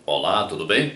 Olá, tudo bem?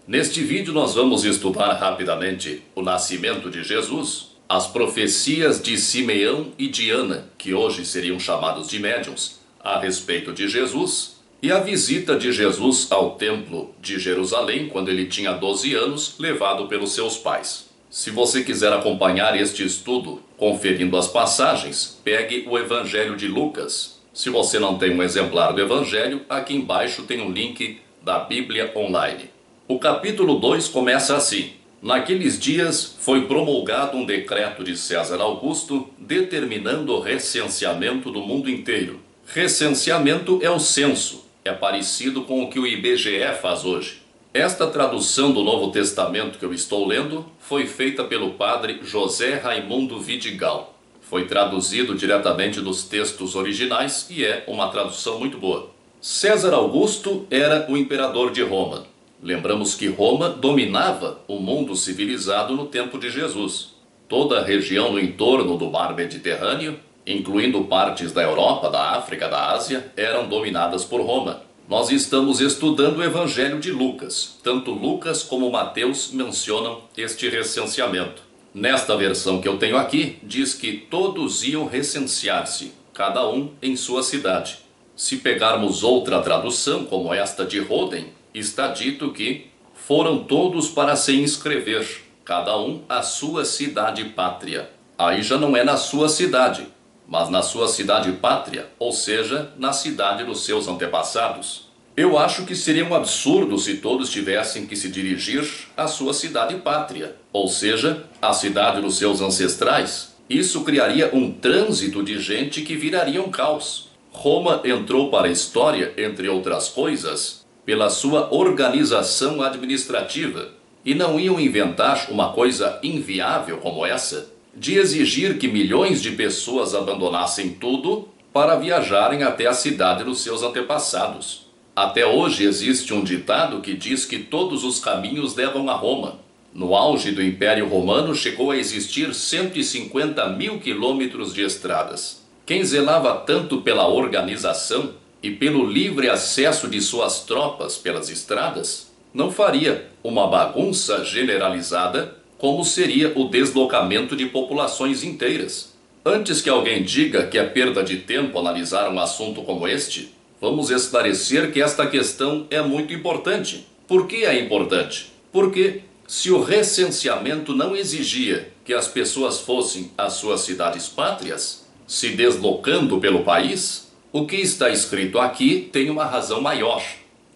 Neste vídeo nós vamos estudar rapidamente o nascimento de Jesus, as profecias de Simeão e de Ana, que hoje seriam chamados de médiuns, a respeito de Jesus, e a visita de Jesus ao templo de Jerusalém, quando ele tinha 12 anos, levado pelos seus pais. Se você quiser acompanhar este estudo, conferindo as passagens, pegue o Evangelho de Lucas. Se você não tem um exemplar do Evangelho, aqui embaixo tem um link da Bíblia Online. O capítulo 2 começa assim: Naqueles dias foi promulgado um decreto de César Augusto determinando o recenseamento do mundo inteiro. Recenseamento é o censo, é parecido com o que o IBGE faz hoje. Esta tradução do Novo Testamento que eu estou lendo foi feita pelo padre José Raimundo Vidigal. Foi traduzido diretamente dos textos originais e é uma tradução muito boa. César Augusto era o imperador de Roma. Lembramos que Roma dominava o mundo civilizado no tempo de Jesus. Toda a região no entorno do mar Mediterrâneo, incluindo partes da Europa, da África, da Ásia, eram dominadas por Roma. Nós estamos estudando o Evangelho de Lucas. Tanto Lucas como Mateus mencionam este recenseamento. Nesta versão que eu tenho aqui, diz que todos iam recensear-se, cada um em sua cidade. Se pegarmos outra tradução, como esta de Roden, está dito que foram todos para se inscrever, cada um à sua cidade pátria. Aí já não é na sua cidade, mas na sua cidade pátria, ou seja, na cidade dos seus antepassados. Eu acho que seria um absurdo se todos tivessem que se dirigir à sua cidade pátria, ou seja, à cidade dos seus ancestrais. Isso criaria um trânsito de gente que viraria um caos. Roma entrou para a história, entre outras coisas, pela sua organização administrativa, e não iam inventar uma coisa inviável como essa, de exigir que milhões de pessoas abandonassem tudo para viajarem até a cidade dos seus antepassados. Até hoje existe um ditado que diz que todos os caminhos levam a Roma. No auge do Império Romano chegou a existir 150 mil quilômetros de estradas. Quem zelava tanto pela organização e pelo livre acesso de suas tropas pelas estradas, não faria uma bagunça generalizada como seria o deslocamento de populações inteiras. Antes que alguém diga que é perda de tempo analisar um assunto como este, vamos esclarecer que esta questão é muito importante. Por que é importante? Porque se o recenseamento não exigia que as pessoas fossem às suas cidades pátrias, se deslocando pelo país, o que está escrito aqui tem uma razão maior.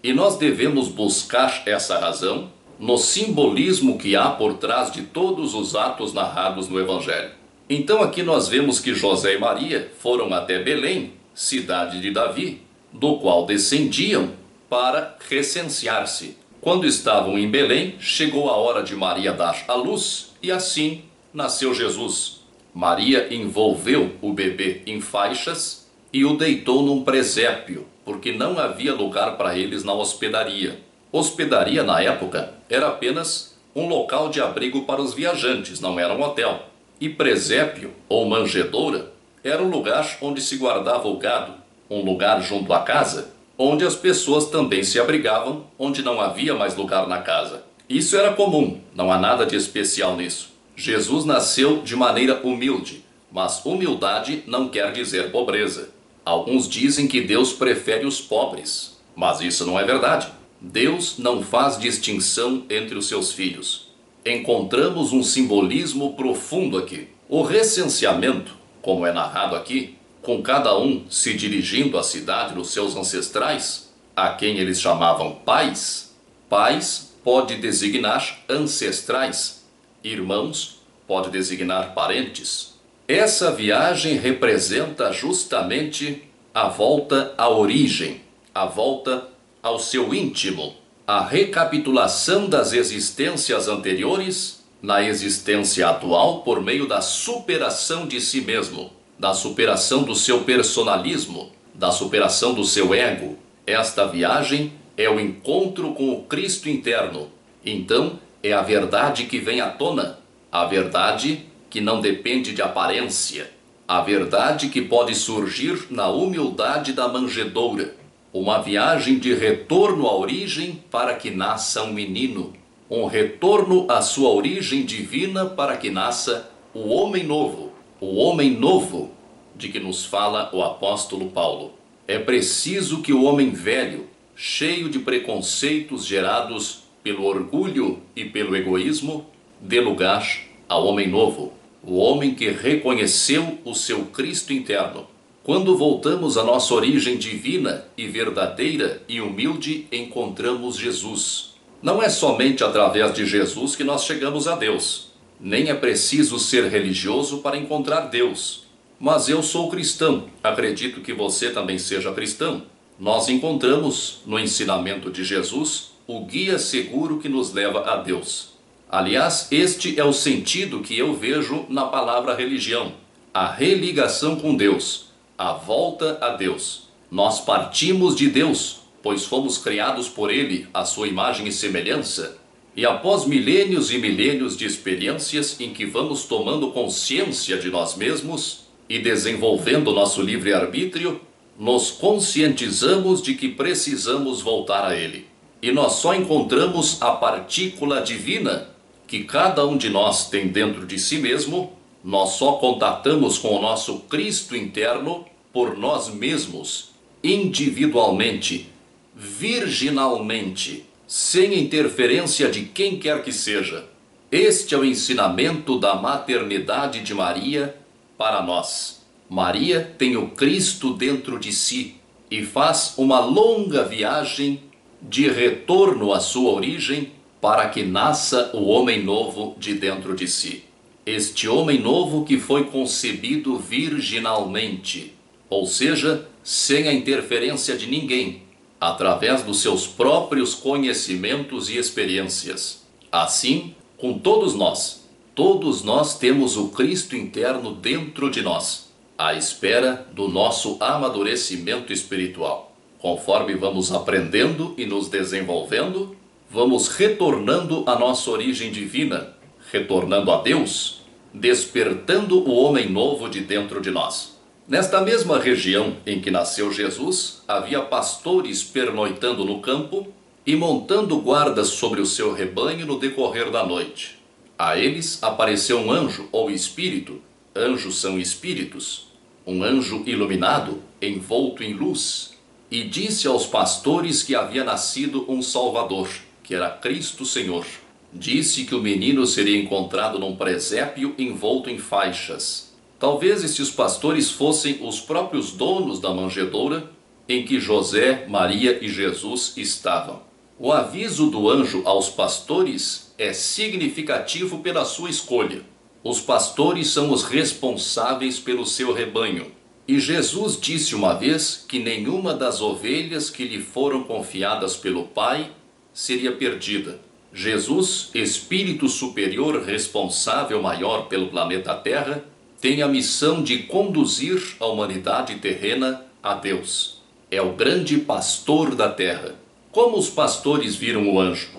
E nós devemos buscar essa razão no simbolismo que há por trás de todos os atos narrados no Evangelho. Então aqui nós vemos que José e Maria foram até Belém, cidade de Davi, do qual descendiam para recensear-se. Quando estavam em Belém, chegou a hora de Maria dar à luz e assim nasceu Jesus. Maria envolveu o bebê em faixas e o deitou num presépio, porque não havia lugar para eles na hospedaria. Hospedaria, na época, era apenas um local de abrigo para os viajantes, não era um hotel. E presépio, ou manjedoura, era um lugar onde se guardava o gado, um lugar junto à casa, onde as pessoas também se abrigavam, onde não havia mais lugar na casa. Isso era comum, não há nada de especial nisso. Jesus nasceu de maneira humilde, mas humildade não quer dizer pobreza. Alguns dizem que Deus prefere os pobres, mas isso não é verdade. Deus não faz distinção entre os seus filhos. Encontramos um simbolismo profundo aqui. O recenseamento, como é narrado aqui, com cada um se dirigindo à cidade dos seus ancestrais, a quem eles chamavam pais. Pais pode designar ancestrais. Irmãos pode designar parentes. Essa viagem representa justamente a volta à origem, a volta ao seu íntimo, a recapitulação das existências anteriores na existência atual por meio da superação de si mesmo, da superação do seu personalismo, da superação do seu ego. Esta viagem é o encontro com o Cristo interno. Então, é a verdade que vem à tona, a verdade que não depende de aparência, a verdade que pode surgir na humildade da manjedoura. uma viagem de retorno à origem para que nasça um menino, um retorno à sua origem divina para que nasça o homem novo de que nos fala o apóstolo Paulo. É preciso que o homem velho, cheio de preconceitos gerados pelo orgulho e pelo egoísmo, dê lugar ao homem novo, o homem que reconheceu o seu Cristo interno. Quando voltamos à nossa origem divina e verdadeira e humilde, encontramos Jesus. Não é somente através de Jesus que nós chegamos a Deus. Nem é preciso ser religioso para encontrar Deus. Mas eu sou cristão, acredito que você também seja cristão. Nós encontramos no ensinamento de Jesus o guia seguro que nos leva a Deus. Aliás, este é o sentido que eu vejo na palavra religião: a religação com Deus, a volta a Deus. Nós partimos de Deus, pois fomos criados por Ele, à sua imagem e semelhança. E após milênios e milênios de experiências em que vamos tomando consciência de nós mesmos e desenvolvendo nosso livre-arbítrio, nos conscientizamos de que precisamos voltar a Ele. E nós só encontramos a partícula divina que cada um de nós tem dentro de si mesmo. Nós só contatamos com o nosso Cristo interno por nós mesmos, individualmente, virginalmente, sem interferência de quem quer que seja. Este é o ensinamento da maternidade de Maria para nós. Maria tem o Cristo dentro de si e faz uma longa viagem de retorno à sua origem para que nasça o homem novo de dentro de si. Este homem novo que foi concebido virginalmente, ou seja, sem a interferência de ninguém, através dos seus próprios conhecimentos e experiências. Assim, com todos nós temos o Cristo interno dentro de nós, à espera do nosso amadurecimento espiritual. Conforme vamos aprendendo e nos desenvolvendo, vamos retornando à nossa origem divina, retornando a Deus, despertando o homem novo de dentro de nós. Nesta mesma região em que nasceu Jesus, havia pastores pernoitando no campo e montando guardas sobre o seu rebanho no decorrer da noite. A eles apareceu um anjo ou espírito, anjos são espíritos, um anjo iluminado, envolto em luz, e disse aos pastores que havia nascido um Salvador, que era Cristo Senhor. Disse que o menino seria encontrado num presépio envolto em faixas. Talvez estes pastores fossem os próprios donos da manjedoura em que José, Maria e Jesus estavam. O aviso do anjo aos pastores é significativo pela sua escolha. Os pastores são os responsáveis pelo seu rebanho. E Jesus disse uma vez que nenhuma das ovelhas que lhe foram confiadas pelo Pai seria perdida. Jesus, Espírito Superior responsável maior pelo planeta Terra, tem a missão de conduzir a humanidade terrena a Deus. É o grande pastor da terra. Como os pastores viram o anjo?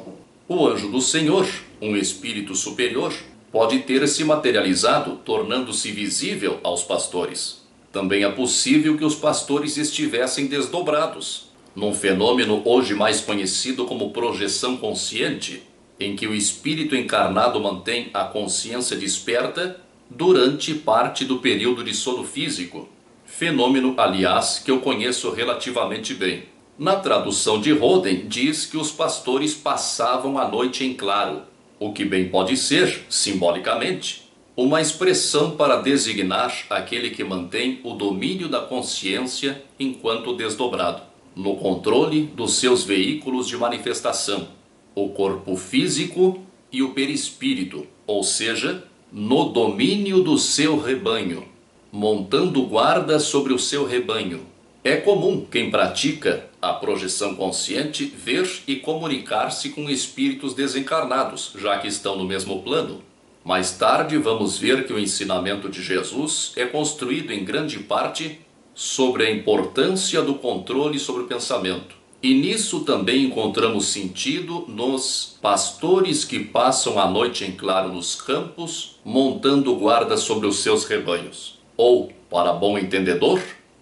O anjo do Senhor, um espírito superior, pode ter se materializado, tornando-se visível aos pastores. Também é possível que os pastores estivessem desdobrados, num fenômeno hoje mais conhecido como projeção consciente, em que o espírito encarnado mantém a consciência desperta durante parte do período de sono físico. Fenômeno, aliás, que eu conheço relativamente bem. Na tradução de Roden, diz que os pastores passavam a noite em claro, o que bem pode ser, simbolicamente, uma expressão para designar aquele que mantém o domínio da consciência enquanto desdobrado, no controle dos seus veículos de manifestação, o corpo físico e o perispírito, ou seja, no domínio do seu rebanho, montando guarda sobre o seu rebanho. É comum quem pratica a projeção consciente ver e comunicar-se com espíritos desencarnados, já que estão no mesmo plano. Mais tarde vamos ver que o ensinamento de Jesus é construído em grande parte sobre a importância do controle sobre o pensamento. E nisso também encontramos sentido nos pastores que passam a noite em claro nos campos, montando guarda sobre os seus rebanhos. Ou, para bom entendedor,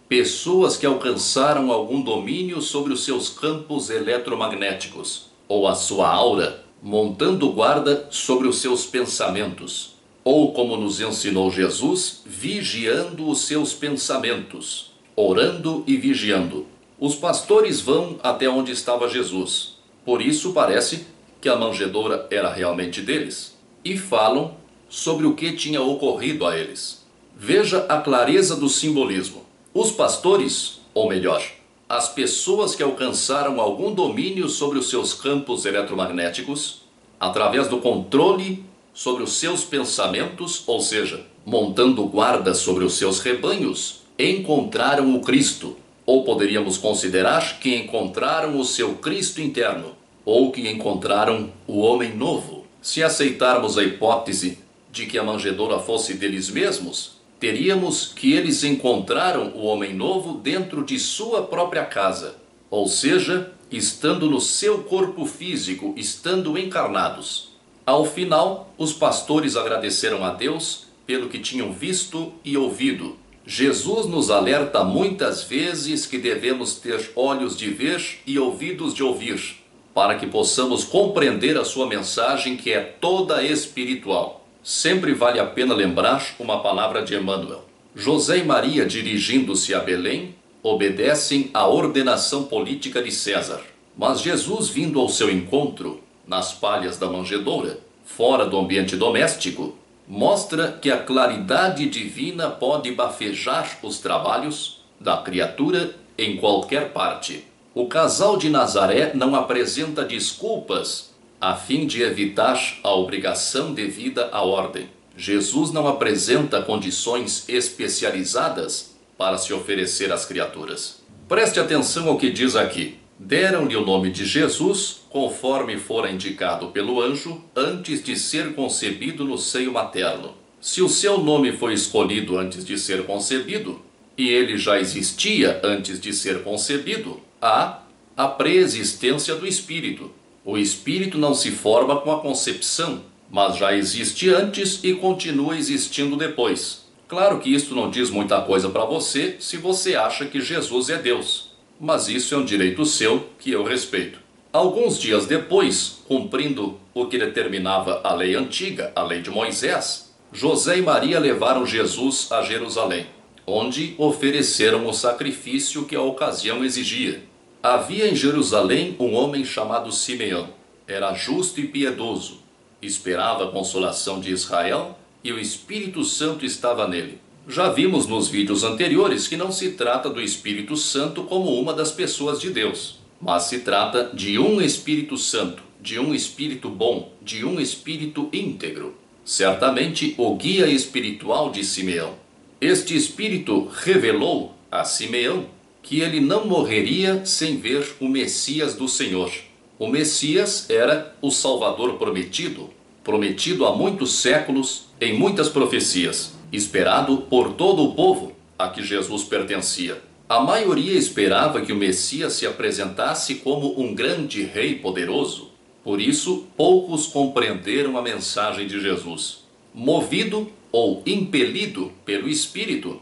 pessoas que alcançaram algum domínio sobre os seus campos eletromagnéticos, ou a sua aura, montando guarda sobre os seus pensamentos, ou como nos ensinou Jesus, vigiando os seus pensamentos, orando e vigiando. Os pastores vão até onde estava Jesus, por isso parece que a manjedoura era realmente deles, e falam sobre o que tinha ocorrido a eles. Veja a clareza do simbolismo. Os pastores, ou melhor, as pessoas que alcançaram algum domínio sobre os seus campos eletromagnéticos, através do controle sobre os seus pensamentos, ou seja, montando guarda sobre os seus rebanhos, encontraram o Cristo, ou poderíamos considerar que encontraram o seu Cristo interno, ou que encontraram o homem novo. Se aceitarmos a hipótese de que a manjedoura fosse deles mesmos, teríamos que eles encontraram o homem novo dentro de sua própria casa, ou seja, estando no seu corpo físico, estando encarnados. Ao final, os pastores agradeceram a Deus pelo que tinham visto e ouvido. Jesus nos alerta muitas vezes que devemos ter olhos de ver e ouvidos de ouvir, para que possamos compreender a sua mensagem, que é toda espiritual. Sempre vale a pena lembrar uma palavra de Emmanuel. José e Maria, dirigindo-se a Belém, obedecem à ordenação política de César. Mas Jesus, vindo ao seu encontro, nas palhas da manjedoura, fora do ambiente doméstico, mostra que a claridade divina pode bafejar os trabalhos da criatura em qualquer parte. O casal de Nazaré não apresenta desculpas a fim de evitar a obrigação devida à ordem. Jesus não apresenta condições especializadas para se oferecer às criaturas. Preste atenção ao que diz aqui. Deram-lhe o nome de Jesus, conforme fora indicado pelo anjo, antes de ser concebido no seio materno. Se o seu nome foi escolhido antes de ser concebido, e ele já existia antes de ser concebido, há a preexistência do Espírito. O Espírito não se forma com a concepção, mas já existe antes e continua existindo depois. Claro que isto não diz muita coisa para você se você acha que Jesus é Deus, mas isso é um direito seu que eu respeito. Alguns dias depois, cumprindo o que determinava a lei antiga, a lei de Moisés, José e Maria levaram Jesus a Jerusalém, onde ofereceram o sacrifício que a ocasião exigia. Havia em Jerusalém um homem chamado Simeão. Era justo e piedoso, esperava a consolação de Israel e o Espírito Santo estava nele. Já vimos nos vídeos anteriores que não se trata do Espírito Santo como uma das pessoas de Deus, mas se trata de um Espírito Santo, de um Espírito bom, de um Espírito íntegro. Certamente o guia espiritual de Simeão. Este Espírito revelou a Simeão que ele não morreria sem ver o Messias do Senhor. O Messias era o Salvador prometido, prometido há muitos séculos, em muitas profecias, esperado por todo o povo a que Jesus pertencia. A maioria esperava que o Messias se apresentasse como um grande rei poderoso. Por isso, poucos compreenderam a mensagem de Jesus. Movido ou impelido pelo Espírito,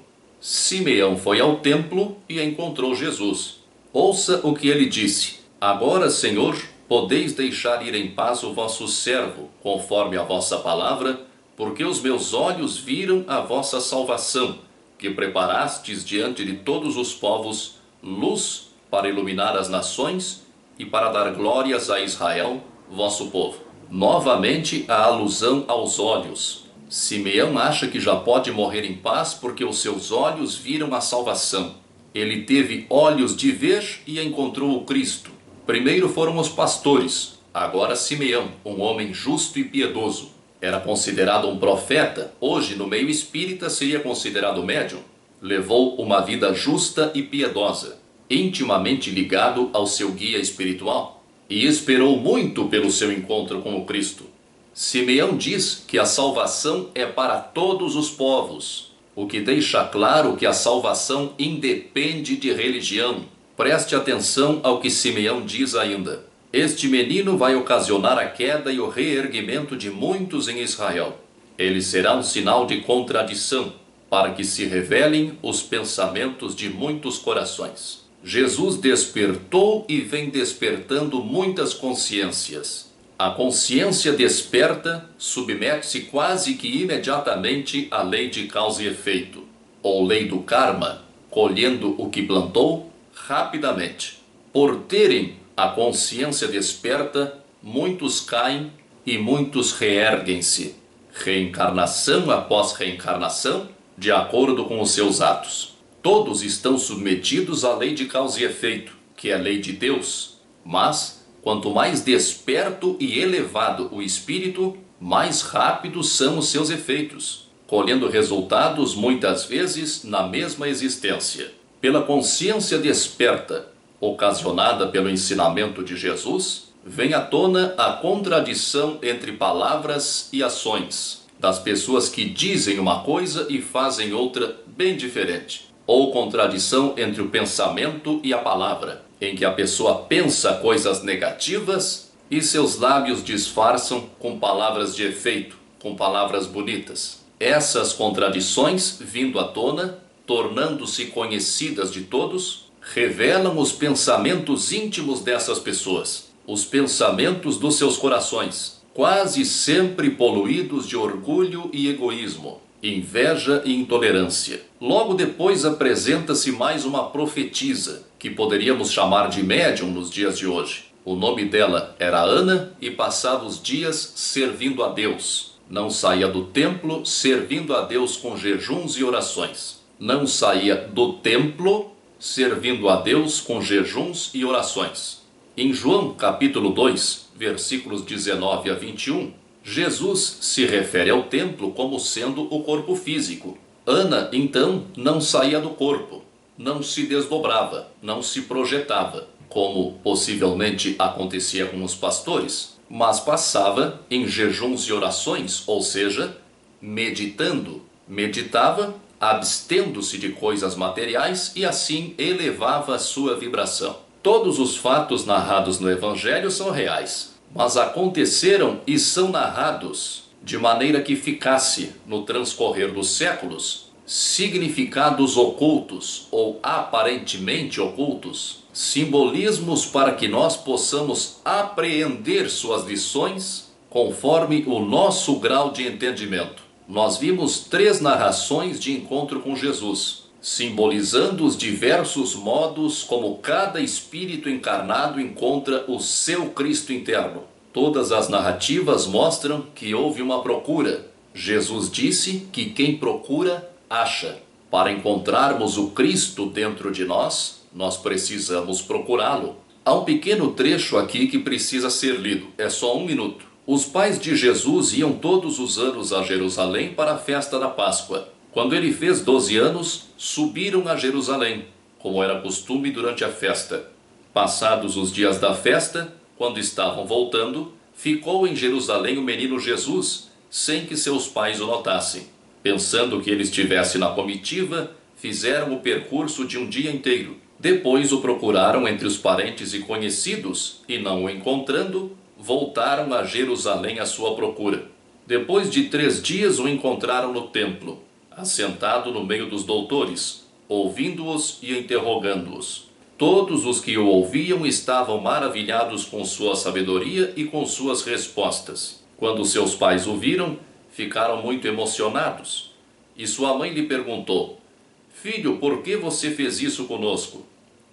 Simeão foi ao templo e encontrou Jesus. Ouça o que ele disse: Agora, Senhor, podeis deixar ir em paz o vosso servo, conforme a vossa palavra, porque os meus olhos viram a vossa salvação, que preparastes diante de todos os povos, luz para iluminar as nações e para dar glórias a Israel, vosso povo. Novamente a alusão aos olhos. Simeão acha que já pode morrer em paz porque os seus olhos viram a salvação. Ele teve olhos de ver e encontrou o Cristo. Primeiro foram os pastores, agora Simeão, um homem justo e piedoso. Era considerado um profeta, hoje no meio espírita seria considerado médium. Levou uma vida justa e piedosa, intimamente ligado ao seu guia espiritual, e esperou muito pelo seu encontro com o Cristo. Simeão diz que a salvação é para todos os povos, o que deixa claro que a salvação independe de religião. Preste atenção ao que Simeão diz ainda. Este menino vai ocasionar a queda e o reerguimento de muitos em Israel. Ele será um sinal de contradição. para que se revelem os pensamentos de muitos corações. Jesus despertou e vem despertando muitas consciências. A consciência desperta submete-se quase que imediatamente à lei de causa e efeito, ou lei do karma, colhendo o que plantou rapidamente. Por terem a consciência desperta, muitos caem e muitos reerguem-se. Reencarnação após reencarnação, de acordo com os seus atos. Todos estão submetidos à lei de causa e efeito, que é a lei de Deus. Mas, quanto mais desperto e elevado o espírito, mais rápidos são os seus efeitos, colhendo resultados muitas vezes na mesma existência. Pela consciência desperta, ocasionada pelo ensinamento de Jesus, vem à tona a contradição entre palavras e ações, das pessoas que dizem uma coisa e fazem outra bem diferente, ou contradição entre o pensamento e a palavra, em que a pessoa pensa coisas negativas e seus lábios disfarçam com palavras de efeito, com palavras bonitas. Essas contradições, vindo à tona, tornando-se conhecidas de todos, revelam os pensamentos íntimos dessas pessoas, os pensamentos dos seus corações, quase sempre poluídos de orgulho e egoísmo, inveja e intolerância. Logo depois apresenta-se mais uma profetisa, que poderíamos chamar de médium nos dias de hoje. O nome dela era Ana e passava os dias servindo a Deus. Não saía do templo servindo a Deus com jejuns e orações. Não saía do templo servindo a Deus com jejuns e orações. Em João capítulo 2, versículos 19 a 21, Jesus se refere ao templo como sendo o corpo físico. Ana, então, não saía do corpo, não se desdobrava, não se projetava, como possivelmente acontecia com os pastores, mas passava em jejuns e orações, ou seja, meditando. Meditava, abstendo-se de coisas materiais e assim elevava a sua vibração. Todos os fatos narrados no Evangelho são reais, mas aconteceram e são narrados de maneira que ficasse, no transcorrer dos séculos, significados ocultos ou aparentemente ocultos, simbolismos para que nós possamos apreender suas lições conforme o nosso grau de entendimento. Nós vimos 3 narrações de encontro com Jesus, simbolizando os diversos modos como cada espírito encarnado encontra o seu Cristo interno. Todas as narrativas mostram que houve uma procura. Jesus disse que quem procura, acha. Para encontrarmos o Cristo dentro de nós, nós precisamos procurá-lo. Há um pequeno trecho aqui que precisa ser lido. É só 1 minuto. Os pais de Jesus iam todos os anos a Jerusalém para a festa da Páscoa. Quando ele fez 12 anos, subiram a Jerusalém, como era costume durante a festa. Passados os dias da festa, quando estavam voltando, ficou em Jerusalém o menino Jesus, sem que seus pais o notassem. Pensando que ele estivesse na comitiva, fizeram o percurso de um dia inteiro. Depois o procuraram entre os parentes e conhecidos, e não o encontrando, voltaram a Jerusalém à sua procura. Depois de 3 dias o encontraram no templo, assentado no meio dos doutores, ouvindo-os e interrogando-os. Todos os que o ouviam estavam maravilhados com sua sabedoria e com suas respostas. Quando seus pais o viram, ficaram muito emocionados. E sua mãe lhe perguntou: "Filho, por que você fez isso conosco?"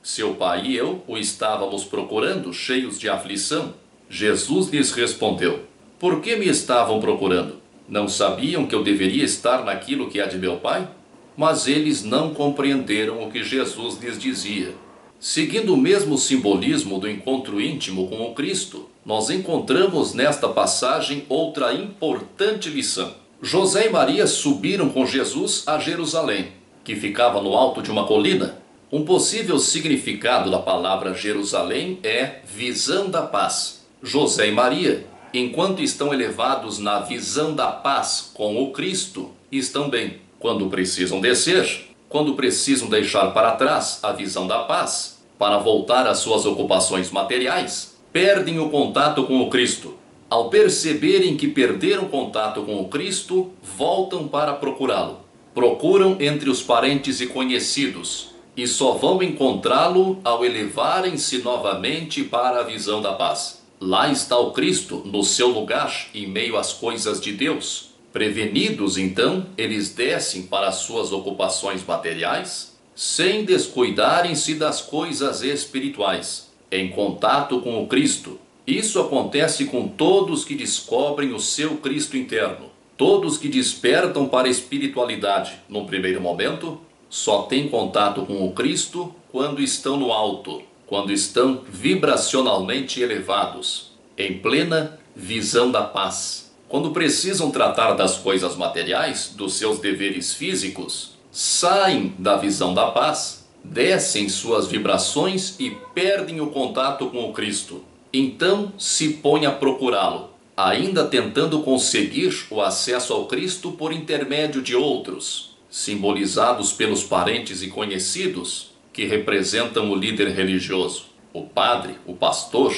Seu pai e eu o estávamos procurando, cheios de aflição. Jesus lhes respondeu: "Por que me estavam procurando? Não sabiam que eu deveria estar naquilo que é de meu Pai?" Mas eles não compreenderam o que Jesus lhes dizia. Seguindo o mesmo simbolismo do encontro íntimo com o Cristo, nós encontramos nesta passagem outra importante lição. José e Maria subiram com Jesus a Jerusalém, que ficava no alto de uma colina. Um possível significado da palavra Jerusalém é visão da paz. José e Maria, enquanto estão elevados na visão da paz com o Cristo, estão bem. Quando precisam descer, quando precisam deixar para trás a visão da paz, para voltar às suas ocupações materiais, perdem o contato com o Cristo. Ao perceberem que perderam contato com o Cristo, voltam para procurá-lo. Procuram entre os parentes e conhecidos, e só vão encontrá-lo ao elevarem-se novamente para a visão da paz. Lá está o Cristo, no seu lugar, em meio às coisas de Deus. Prevenidos, então, eles descem para as suas ocupações materiais, sem descuidarem-se das coisas espirituais, em contato com o Cristo. Isso acontece com todos que descobrem o seu Cristo interno. Todos que despertam para a espiritualidade, no primeiro momento, só têm contato com o Cristo quando estão no alto, quando estão vibracionalmente elevados, em plena visão da paz. Quando precisam tratar das coisas materiais, dos seus deveres físicos, saem da visão da paz, descem suas vibrações e perdem o contato com o Cristo. Então se põe a procurá-lo, ainda tentando conseguir o acesso ao Cristo por intermédio de outros, simbolizados pelos parentes e conhecidos, que representam o líder religioso, o padre, o pastor,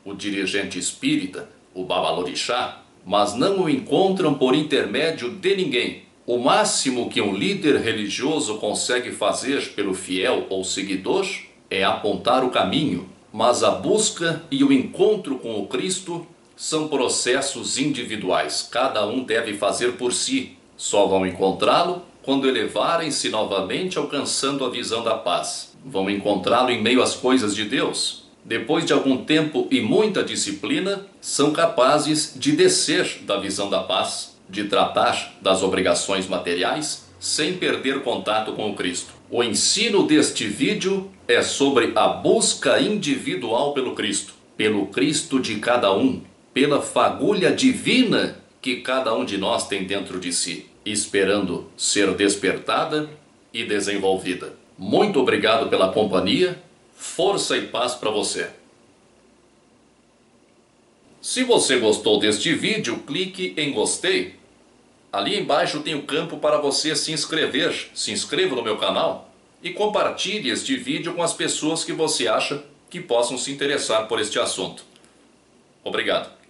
o dirigente espírita, o babalorixá, mas não o encontram por intermédio de ninguém. O máximo que um líder religioso consegue fazer pelo fiel ou seguidor é apontar o caminho, mas a busca e o encontro com o Cristo são processos individuais, cada um deve fazer por si. Só vão encontrá-lo quando elevarem-se novamente alcançando a visão da paz. Vão encontrá-lo em meio às coisas de Deus. Depois de algum tempo e muita disciplina, são capazes de descer da visão da paz, de tratar das obrigações materiais, sem perder contato com o Cristo. O ensino deste vídeo é sobre a busca individual pelo Cristo de cada um, pela fagulha divina que cada um de nós tem dentro de si, esperando ser despertada e desenvolvida. Muito obrigado pela companhia, força e paz para você. Se você gostou deste vídeo, clique em gostei. Ali embaixo tem o campo para você se inscrever. Se inscreva no meu canal e compartilhe este vídeo com as pessoas que você acha que possam se interessar por este assunto. Obrigado.